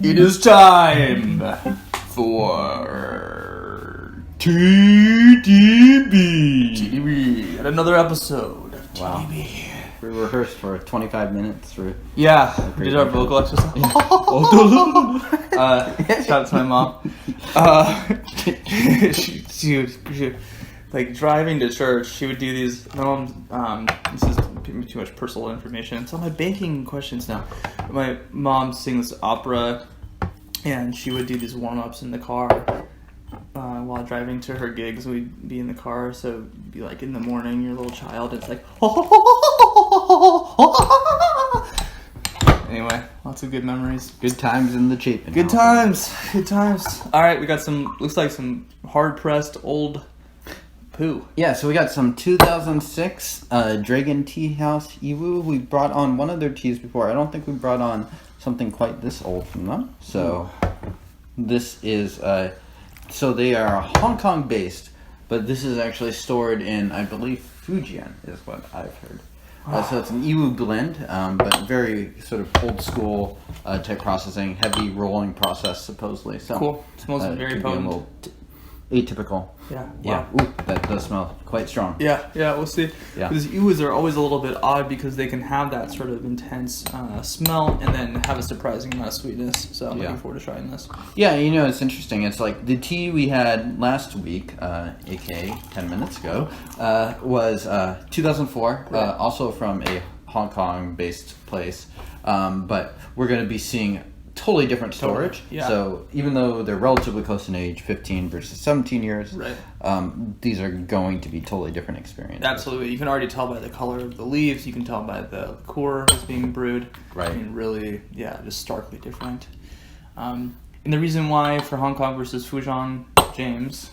It is time for TeaDB. TeaDB. And another episode of Wow. TeaDB. We rehearsed for 25 mintes through. Yeah, we did our vocal exercise. Shout out to my mom. She would, like, driving to church, she would do these. My mom, this is too much personal information. It's on my banking questions now. My mom sings opera, and she would do these warm-ups in the car while driving to her gigs. We'd be in the car, so it'd be like in the morning, your little child, it's like, anyway, lots of good memories. Good times in the Chapin. Good times. All right, we got looks like some hard-pressed old poo. Yeah, so we got some 2006 Dragon TeaHouse Yiwu. We brought on one of their teas before. I don't think we brought on something quite this old from them. So this is, so they are Hong Kong based, but this is actually stored in, I believe, Fujian is what I've heard. So it's an Yiwu blend, but very sort of old school type processing, heavy rolling process supposedly. So Cool. Smells very potent. A little atypical. Yeah. Yeah. Wow. Ooh, that does smell quite strong. Yeah, we'll see. Yeah. Because Yiwus are always a little bit odd because they can have that sort of intense smell and then have a surprising amount of sweetness. So I'm looking forward to trying this. Yeah, you know, it's interesting. It's like the tea we had last week, aka 10 minutes ago, was 2004, Right. also from a Hong Kong-based place. But we're going to be seeing totally different storage. Yeah. So even though they're relatively close in age, 15 versus 17 years, Right. These are going to be totally different experiences. Absolutely. You can already tell by the color of the leaves. You can tell by the liqueur that's being brewed. Right. I mean, really, just starkly different. And the reason why for Hong Kong versus Fujian, James...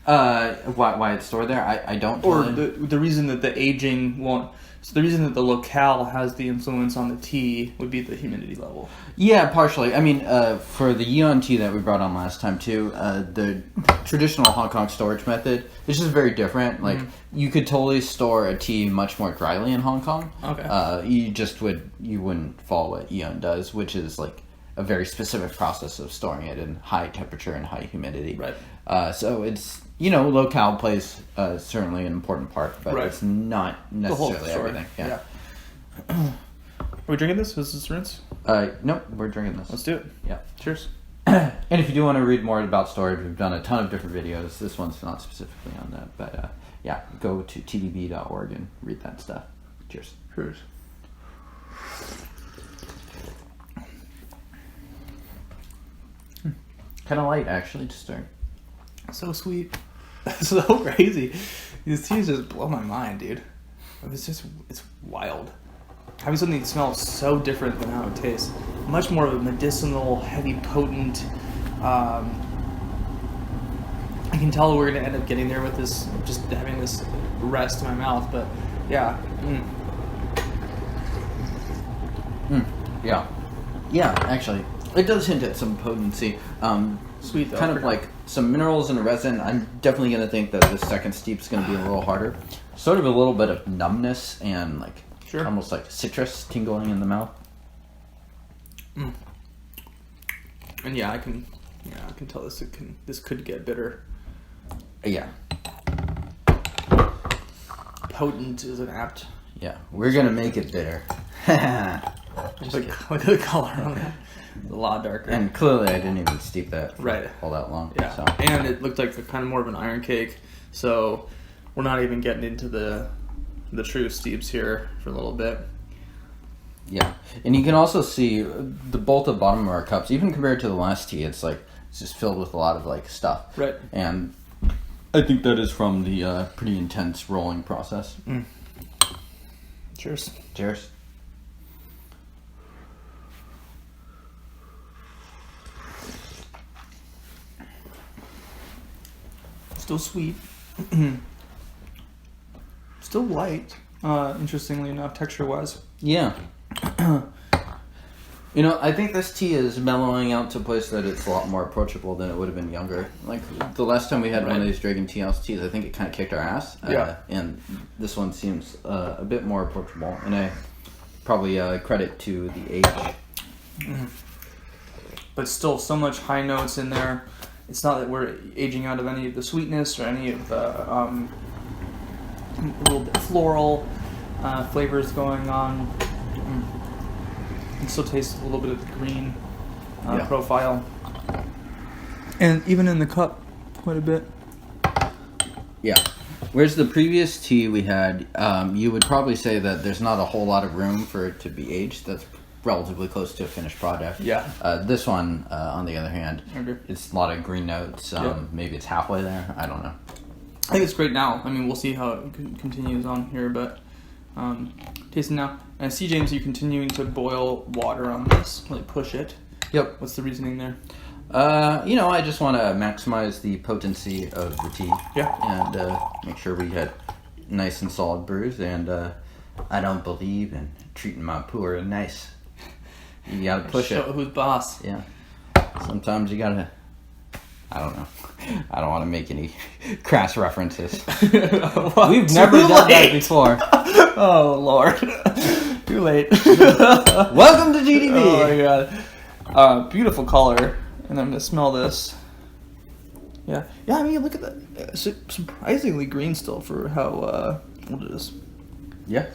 Why it's stored there, I don't Or totally... the reason that the aging won't... So the reason that the locale has the influence on the tea would be the humidity level. Yeah, partially. I mean, for the Yeon tea that we brought on last time too, the traditional Hong Kong storage method is just very different. Like, you could totally store a tea much more dryly in Hong Kong. Okay. You wouldn't follow what Yeon does, which is like a very specific process of storing it in high temperature and high humidity. Right. So it's, locale plays certainly an important part, but Right. it's not necessarily everything. Yeah. Are we drinking this? Is this rinse? Nope, we're drinking this. Let's do it. Yeah. Cheers. And if you do want to read more about storage, we've done a ton of different videos. This one's not specifically on that, but go to tdb.org and read that stuff. Cheers. Cheers. Kind of light, actually, to start. So sweet. So crazy. These teas just blow my mind, dude. It's wild. Having something that smells so different than how it tastes. Much more of a medicinal, heavy, potent. I can tell we're going to end up getting there with this, just having this rest in my mouth, but yeah. Yeah, actually. It does hint at some potency. Sweet, though. Kind of like some minerals and a resin. I'm definitely going to think that the second steep's going to be a little harder. Sort of a little bit of numbness and like almost like citrus tingling in the mouth. And I can tell this could get bitter. Yeah. Potent is an apt. Yeah, we're going to make it bitter. Look at the color on that. It's a lot darker. And clearly I didn't even steep that for all that long. Yeah, So. and it looked like kind of more of an iron cake, so we're not even getting into the true steeps here for a little bit. Yeah, and you can also see both the bottom of our cups, even compared to the last tea, it's just filled with a lot of like stuff. Right. And I think that is from the pretty intense rolling process. Cheers. Cheers. Still sweet. Still light. Interestingly enough, texture-wise. Yeah. I think this tea is mellowing out to a place that it's a lot more approachable than it would have been younger. Like, the last time we had one of these Dragon TeaHouse teas, I think it kind of kicked our ass. And this one seems a bit more approachable. And I probably credit to the age. but still so much high notes in there. It's not that we're aging out of any of the sweetness or any of the a little bit floral flavors going on. It still tastes a little bit of the green profile. And even in the cup, quite a bit. Yeah. Whereas the previous tea we had, you would probably say that there's not a whole lot of room for it to be aged. That's relatively close to a finished product. Yeah. This one, on the other hand, Okay. it's a lot of green notes. Maybe it's halfway there. I don't know. I think it's great now. I mean, we'll see how it continues on here, but tasting now. And I see, James, you're continuing to boil water on this, like push it. Yep. What's the reasoning there? I just want to maximize the potency of the tea. Yeah. And make sure we had nice and solid brews. And I don't believe in treating my pour nice. You gotta push Show it. who's boss. Yeah. Sometimes you gotta. I don't know. I don't want to make any crass references. We've never done that before. Oh, Lord. Too late. Welcome to TeaDB. Oh, my God. Beautiful color. And I'm going to smell this. Yeah. Yeah, I mean, look at that. It's surprisingly green still for how old it is. Yeah.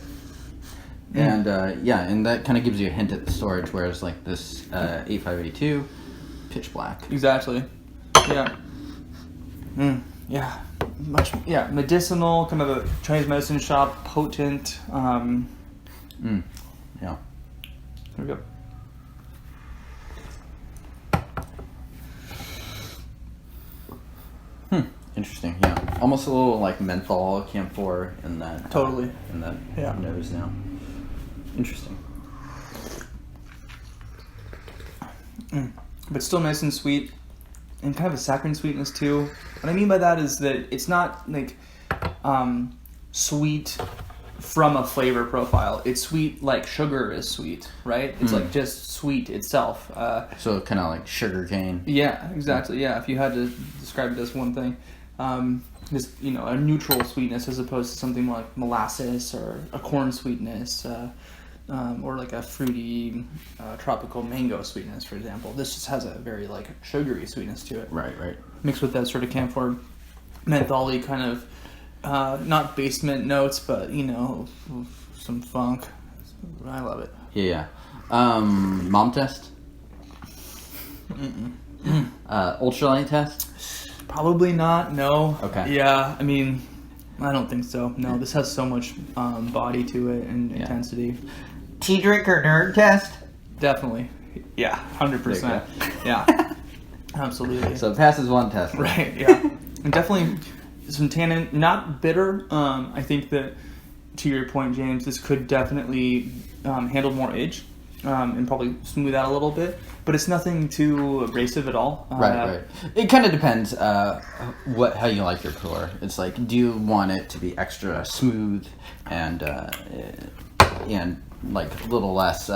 And, and that kind of gives you a hint at the storage, whereas, like, this 8582, pitch black. Exactly. Yeah. Yeah. Medicinal, kind of a Chinese medicine shop, potent. Yeah. Here we go. Interesting, yeah. Almost a little like menthol camphor in that. Totally. In that nose now. Interesting. But still nice and sweet, and kind of a saccharine sweetness too. What I mean by that is that it's not like sweet from a flavor profile. It's sweet like sugar is sweet, right? It's like just sweet itself. So kind of like sugar cane. Yeah, exactly. Yeah, if you had to describe it as one thing, just a neutral sweetness as opposed to something like molasses or a corn sweetness, or like a fruity tropical mango sweetness, for example. This just has a very like sugary sweetness to it. Right. Mixed with that sort of camphor, mentholy kind of. Not basement notes, but some funk. I love it. Yeah. Mom test? Ultralight test? Probably not. No. Okay. Yeah. I mean, I don't think so. No. This has so much body to it and intensity. Tea drinker nerd test? Definitely. Yeah. 100%. Yeah. Absolutely. So it passes one test. Right. Yeah. And definitely. Some tannin, not bitter. I think that, to your point, James, this could definitely handle more age and probably smooth out a little bit. But it's nothing too abrasive at all. Right. It kind of depends how you like your pour. It's like, do you want it to be extra smooth and like a little less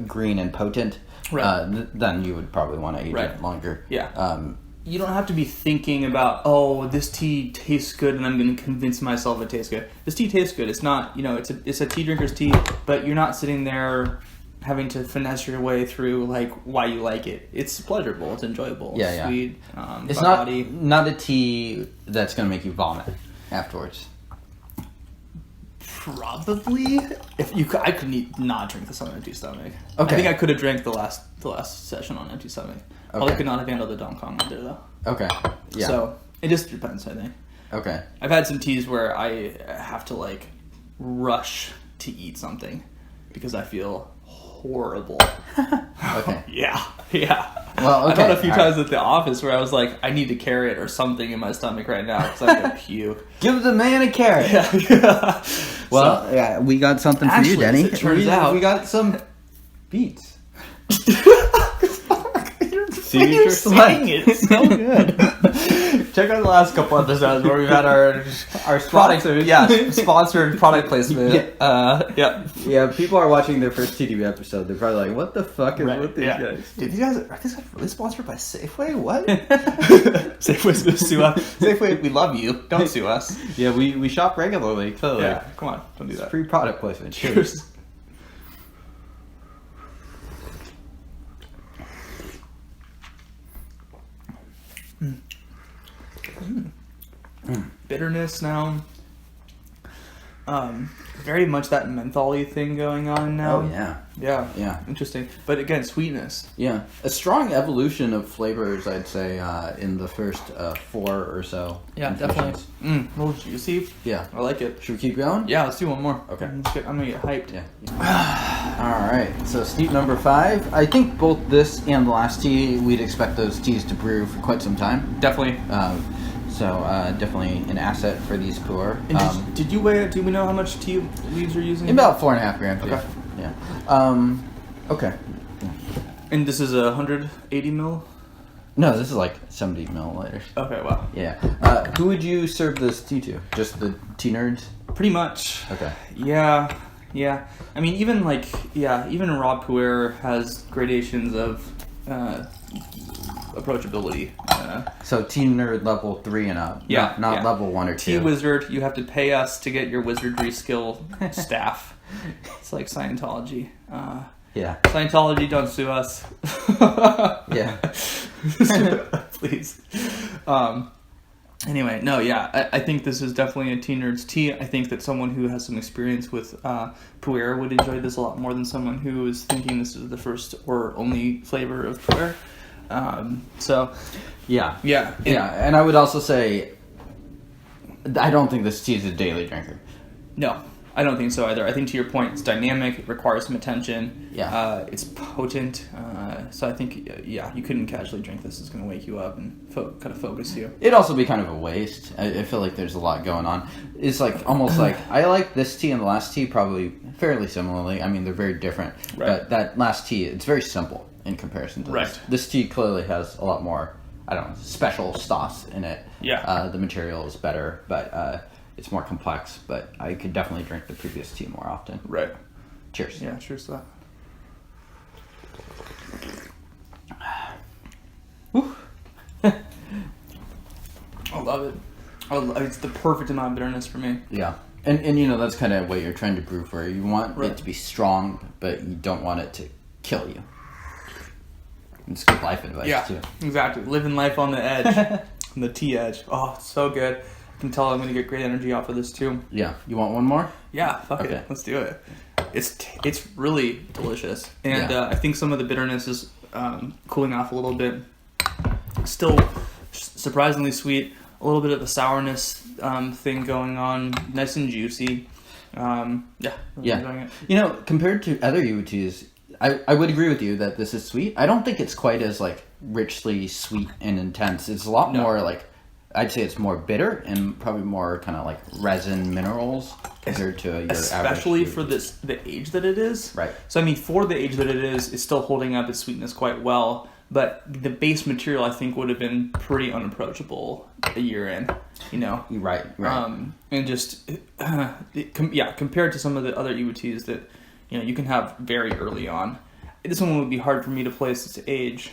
green and potent? Right. Then you would probably want to age it longer. Yeah. You don't have to be thinking about, this tea tastes good and I'm going to convince myself it tastes good. This tea tastes good. It's not, it's a tea drinker's tea, but you're not sitting there having to finesse your way through like why you like it. It's pleasurable. It's enjoyable. It's sweet. It's not a tea that's going to make you vomit afterwards. Probably. I could not drink this on an empty stomach. Okay. I think I could have drank the last session on an empty stomach. Probably could not have handled the Dong Kong out there though. Okay. Yeah. So it just depends, I think. Okay. I've had some teas where I have to like rush to eat something because I feel horrible. Okay. Yeah. Well, okay. I've had a few times at the office where I was like, I need a carrot or something in my stomach right now because I'm gonna puke. Give the man a carrot. Yeah. Well, we got something for you, Denny. As it turns out, we got some beets. You're saying it. It's so good. Check out the last couple episodes where we've had our sponsored product placement. Yeah, people are watching their first TDB episode. They're probably like, "What the fuck is with these guys?" Dude, are these guys really sponsored by Safeway? What? Safeway's gonna sue us. Safeway, we love you. Don't sue us. Yeah, we shop regularly. Totally. Yeah, come on, don't do that. Free product placement. Bitterness now. Very much that menthol-y thing going on now. Oh, yeah. Yeah. Yeah. Interesting. But again, sweetness. Yeah. A strong evolution of flavors, I'd say, in the first 4 or so. Yeah, infusions. definitely. A little juicy. Yeah. I like it. Should we keep going? Yeah, let's do one more. Okay. I'm gonna get hyped. Yeah. All right. So steep number 5. I think both this and the last tea, we'd expect those teas to brew for quite some time. Definitely. So definitely an asset for these pour. And did you weigh it? Do we know how much tea leaves you're using? About 4.5 grams. Okay. Yeah. Okay. And this is 180 mil? No, this is like 70 milliliters. Okay, wow. Yeah. Who would you serve this tea to? Just the tea nerds? Pretty much. Okay. Yeah. I mean, even raw pu'er has gradations of approachability. So tea nerd level 3 and up. Yeah. Not level 1 or 2. Tea wizard, you have to pay us to get your wizardry skill staff. It's like Scientology. Yeah. Scientology, don't sue us. Yeah. Please. Anyway, no, yeah, I think this is definitely a tea nerd's tea. I think that someone who has some experience with pu'er would enjoy this a lot more than someone who is thinking this is the first or only flavor of pu'er. Yeah. And I would also say, I don't think this tea is a daily drinker. No, I don't think so either. I think to your point, it's dynamic, it requires some attention. Yeah. It's potent. So I think, you couldn't casually drink this. It's going to wake you up and kind of focus you. It'd also be kind of a waste. I feel like there's a lot going on. It's like almost like I like this tea and the last tea probably fairly similarly. I mean, they're very different. Right. But that last tea, it's very simple in comparison to this. This tea clearly has a lot more, special sauce in it. Yeah. The material is better, but it's more complex. But I could definitely drink the previous tea more often. Right. Cheers. Yeah, cheers to that. Woo. I love it. It's the perfect amount of bitterness for me. Yeah. And that's kind of what you're trying to brew for. You want it to be strong, but you don't want it to kill you. It's good life advice, too. Exactly. Living life on the edge. On the tea edge. Oh, it's so good. I can tell I'm going to get great energy off of this, too. Yeah. You want one more? Yeah, fuck it. Let's do it. It's really delicious. And I think some of the bitterness is cooling off a little bit. Still surprisingly sweet. A little bit of a sourness thing going on. Nice and juicy. Really enjoying it. Compared to other Yiwu teas, I would agree with you that this is sweet. I don't think it's quite as richly sweet and intense. It's a lot more I'd say it's more bitter and probably more kind of resin minerals compared to your average. Especially for the age that it is. Right. So I mean, for the age that it is, it's still holding up its sweetness quite well. But the base material, I think, would have been pretty unapproachable a year in. Right. And just compared to some of the other Yiwu teas that you can have very early on. This one would be hard for me to place its age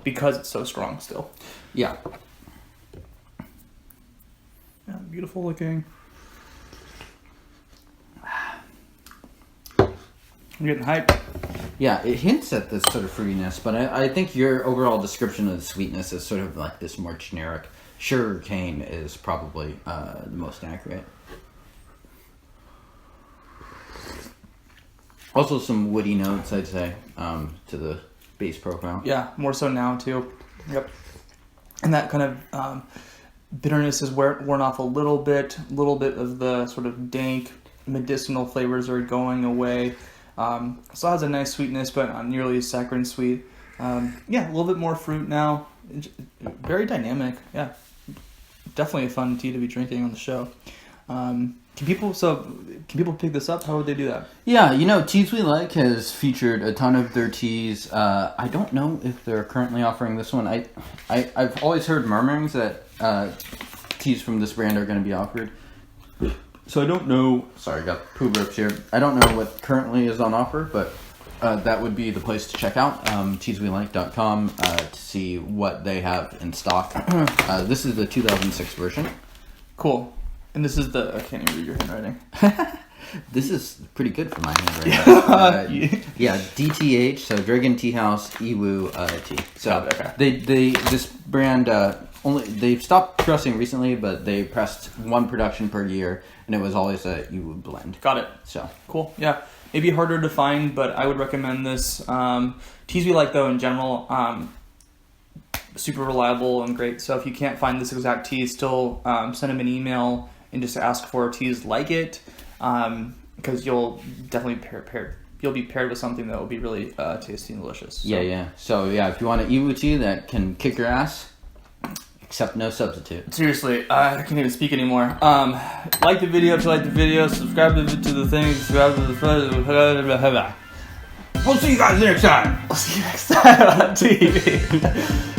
because it's so strong still. Yeah. Yeah, beautiful looking. I'm getting hyped. Yeah, it hints at this sort of fruitiness, but I think your overall description of the sweetness is sort of like this more generic. Sugar cane is probably the most accurate. Also some woody notes, I'd say, to the base profile. Yeah, more so now too. Yep. And that kind of bitterness is worn off a little bit. A little bit of the sort of dank medicinal flavors are going away. Still has a nice sweetness, but not nearly as saccharine sweet. A little bit more fruit now. Very dynamic. Yeah, definitely a fun tea to be drinking on the show. Can people pick this up? How would they do that? Yeah, Teas We Like has featured a ton of their teas. I don't know if they're currently offering this one. I've always heard murmurings that teas from this brand are going to be offered. So I don't know. Sorry, I got poo burps here. I don't know what currently is on offer, but that would be the place to check out. teaswelike.com to see what they have in stock. This is the 2006 version. Cool. And this is I can't even read your handwriting. This is pretty good for my handwriting. DTH, so Dragon Teahouse Yiwu tea. So this brand they've stopped pressing recently, but they pressed one production per year, and it was always a Yiwu blend. Got it. So Cool. Yeah. Maybe harder to find, but I would recommend this. Teas we like, though, in general, super reliable and great. So if you can't find this exact tea, still send them an email and just ask for teas like it, because you'll definitely you'll be paired with something that will be really tasty and delicious. So. Yeah. So yeah, if you want an Yiwu tea that can kick your ass, except no substitute. Seriously, I can't even speak anymore. Like the video if you like the video. Subscribe to the thing. Subscribe to the. We'll see you guys next time. I'll see you next time on TV.